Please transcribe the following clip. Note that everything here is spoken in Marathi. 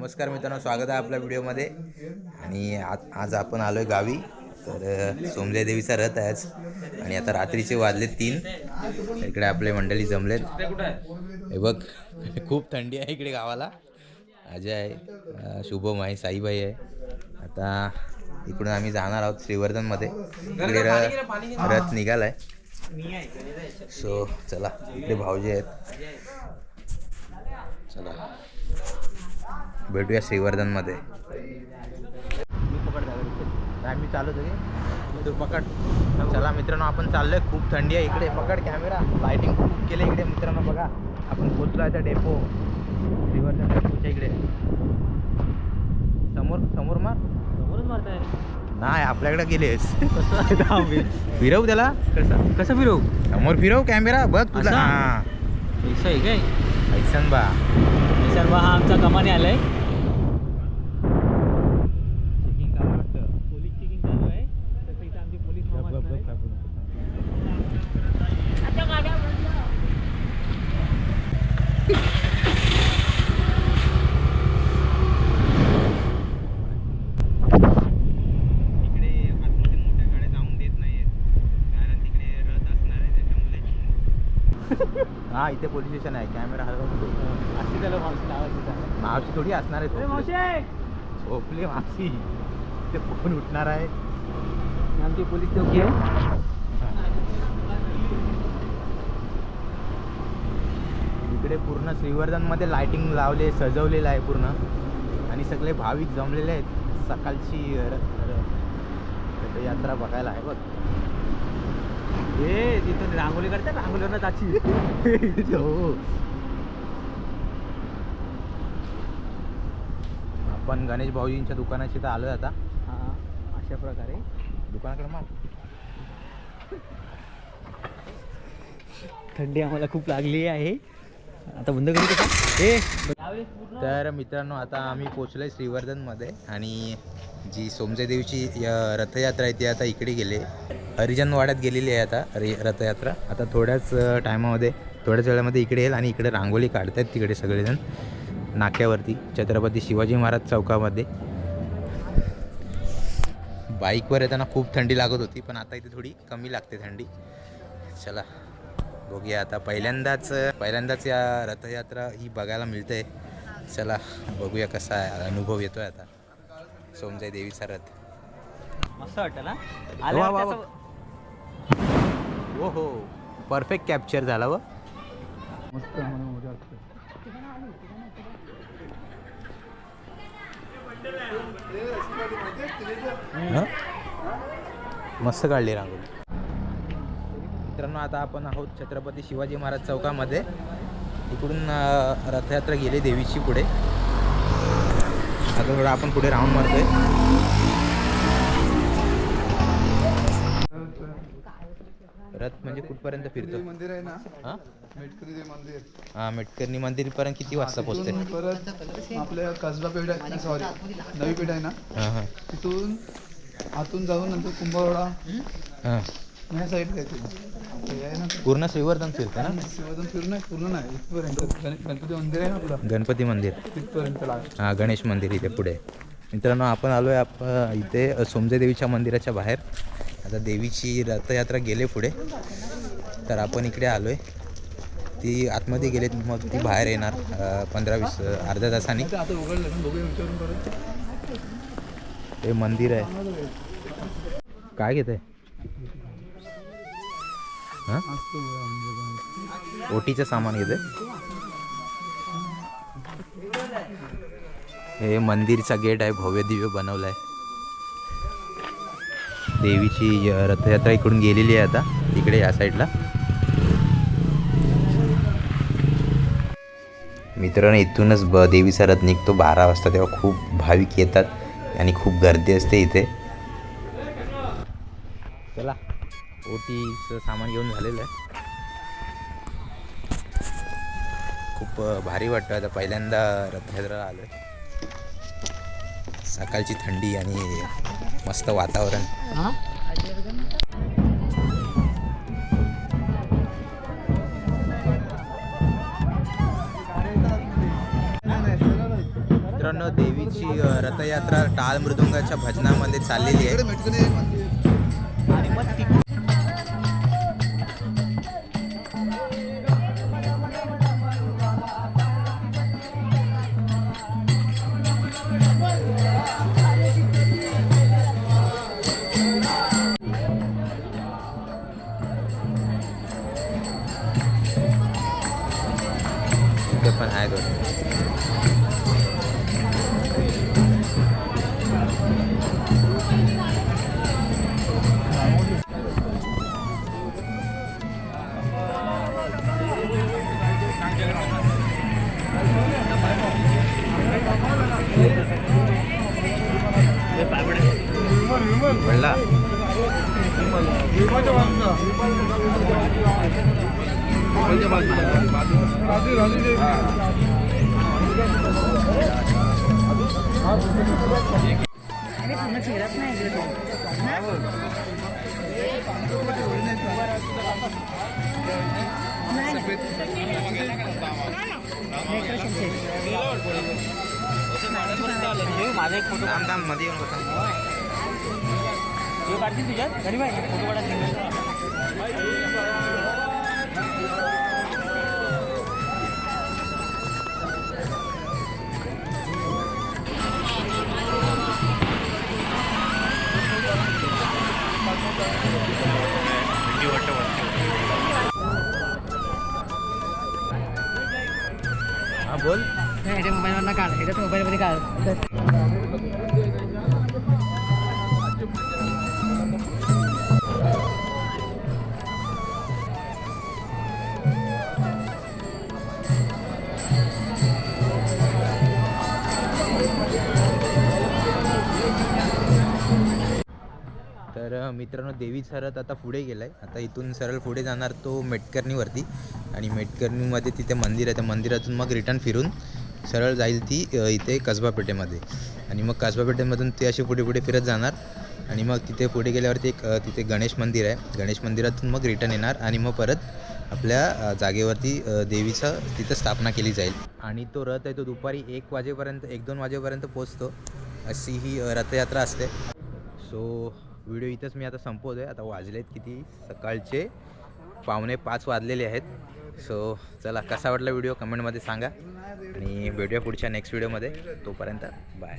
नमस्कार मित्रांनो, स्वागत आहे आपल्या व्हिडिओमध्ये. आणि आज आपण आलोय गावी. तर सोमजय देवीचा रथ आहे आज आणि आता रात्रीचे वाजले 3. इकडे आपले मंडळी जमलेत. हे बघ, खूप थंडी आहे इकडे गावाला. अजय आहे, शुभम आहे, साईबाई आहे. आता इकडून आम्ही जाणार आहोत श्रीवर्धनमध्ये. इकडे रथ निघालाय. सो चला, इकडे भाऊजी आहेत. चला भेटूया श्रीवर्धनमध्ये. आम्ही चालू तू पकड. चला मित्रांनो, आपण चाललोय. खूप थंडी आहे इकडे. पकड कॅमेरा. लाइटिंग खूप केले इकडे मित्रांनो. बघा, आपण पोचलो आहे त्या डेपो श्रीवर्धन डेपोच्या इकडे. समोर मार. समोरच मारताय नाही, आपल्याकडे गेलेस. फिरव त्याला. कसं फिरव? समोर फिरव कॅमेरा. बघ तुला. हा ऐसा आहे काय? ऐसन बा हा आमचा कमाने आलाय. पोलीस चेकिंग चालू आहे. तसं इथं आमचे पोलीस इकडे आतमध्ये मोठ्या गाड्या जाऊन देत नाहीयेत, कारण तिकडे रथ असणार आहे त्याच्यामुळे. हा, इथे पोलीस स्टेशन आहे. कॅमेरा हलवतो. अशी त्याला मावशी लावायची. मावशी थोडी असणार आहे. मावशी झोपली मावशी. ते कोण उठणार आहे? आमची पोलीस चौकी आहे. इकडे पूर्ण श्रीवर्धनमध्ये लाइटिंग लावले, सजवलेलं आहे पूर्ण. आणि सगळे भाविक जमलेले आहेत. सकाळची यात्रा बघायला आहे बघ. हे तिथून रांगोळी करतात. रांगोळीवरनं टाची. हो. आपण गणेश भाऊजींच्या दुकानाशी तर आलोय आता. हा, अशा प्रकारे दुकानाकडे मार. थंडी आम्हाला खूप लागली आहे. आता बंद करू का? तर मित्रांनो, आता आम्ही पोचलोय श्रीवर्धनमध्ये. आणि जी सोमजय देवीची रथयात्रा आहे ती आता इकडे गेले. हरिजनवाड्यात गेलेली आहे आता रथयात्रा. आता थोड्याच टायमामध्ये, थोड्याच वेळामध्ये इकडे येईल. आणि इकडे रांगोळी काढत आहेत तिकडे सगळेजण नाक्यावरती, छत्रपती शिवाजी महाराज चौकामध्ये. बाईकवर येताना खूप थंडी लागत होती, पण आता इथे थोडी कमी लागते थंडी. चला बघूया आता. पहिल्यांदाच या रथयात्रा ही बघायला मिळते. चला बघूया कसा आहे अनुभव येतोय आता सोमजय देवीचा रथ. मस्त वाटतं ना? हो हो, परफेक्ट कॅप्चर झाला. व मस्त मस्त काढली रांगोळी. मित्रांनो, आता आपण आहोत छत्रपती शिवाजी महाराज चौकामध्ये. इकडून रथयात्रा गेली देवीची पुढे. आता थोडं आपण पुढे राऊंड मारतोय. रथ म्हणजे कुठपर्यंत फिरतो? मंदिर आहे ना, हां, मेटकरी मंदिर. हां, मेटकरणी मंदिर पर्यंत किती वाजता पोहोचते? परत आपल्या कसबा पेठ आहे, सॉरी नवी पेठ आहे ना, हां हां तिथून आतून जाऊन नंतर कुंभवाडा हां. या साईड आहे ना. पूर्ण श्रीवर्धन फिरतं ना? शिवाजन फिरून पूर्ण नाही, इथपर्यंत गणपती मंदिर आहे ना आपलं, गणपती मंदिर तिथपर्यंत लागेल. हां, गणेश मंदिर इथे पुढे. मित्रांनो, आपण आलो आहे इथे सोमजय देवीच्या मंदिराच्या बाहेर. आता देवीची रथयात्रा गेले पुढे, तर आपण इकडे आलो आहे. ती आतमध्ये गेलेत, मग ती बाहेर येणार 15-20 अर्ध्या तासांनी. आता उघडलं, बघूया विचारून परत. हे मंदिर आहे. काय घेत आहे? हां, ओटीचं सामान घेते. हे मंदिरचा गेट आहे, भव्य दिव्य बनवलाय. देवीची रथयात्रा इकडून गेलेली आहे आता इकडे या साईडला. मित्रांनो, इथूनच देवीचा रथ निघतो 12 वाजता. तेव्हा खूप भाविक येतात आणि खूप गर्दी असते इथे. चला, ओटीचं सामान घेऊन झालेलं आहे. खूप भारी वाटतं. आता पहिल्यांदा रथयात्रा आलो आहे. सकाळची थंडी आणि मस्त वातावरण. मित्रांनो देवीची रथयात्रा टाळ मृदुंगाच्या भजनामध्ये चाललेली आहे. आणि मग तिथे पण आहे दोन. पडला माझा एक फोटो थांब थांब मध्ये येऊन बसा. काढतील तुझ्यात घरी बाय फोटो काढायला. हा बोल. ह्याच्या मोबाईलवर काढ, ह्याच्यात मोबाईलमध्ये काढ. तर मित्रांनो देवीचा रथ आता पुढे गेला आहे. आता इथून सरळ पुढे जाणार तो मेटकर्णीवरती आणि मेटकर्णीमध्ये तिथे मंदिर आहे. त्या मंदिरातून मग रिटर्न फिरून सरळ जाईल ती इथे कसबा पेठेमध्ये आणि मग कसबा पेठेमधून ती अशी पुढे पुढे फिरत जाणार आणि मग तिथे पुढे गेल्यावरती एक तिथे गणेश मंदिर आहे. गणेश मंदिरातून मग रिटर्न येणार आणि मग परत आपल्या जागेवरती देवीचं तिथं स्थापना केली जाईल. आणि तो रथ आहे तो दुपारी 1 वाजेपर्यंत 1-2 वाजेपर्यंत पोचतो. अशी ही रथयात्रा असते. सो व्हिडिओ इथंच मी आता संपवतो आहे. आता वाजलेत किती, सकाळचे 4:45 वाजलेले आहेत. सो चला, कसा वाटला व्हिडिओ कमेंटमध्ये सांगा आणि भेटूया पुढच्या नेक्स्ट व्हिडिओमध्ये. तोपर्यंत बाय.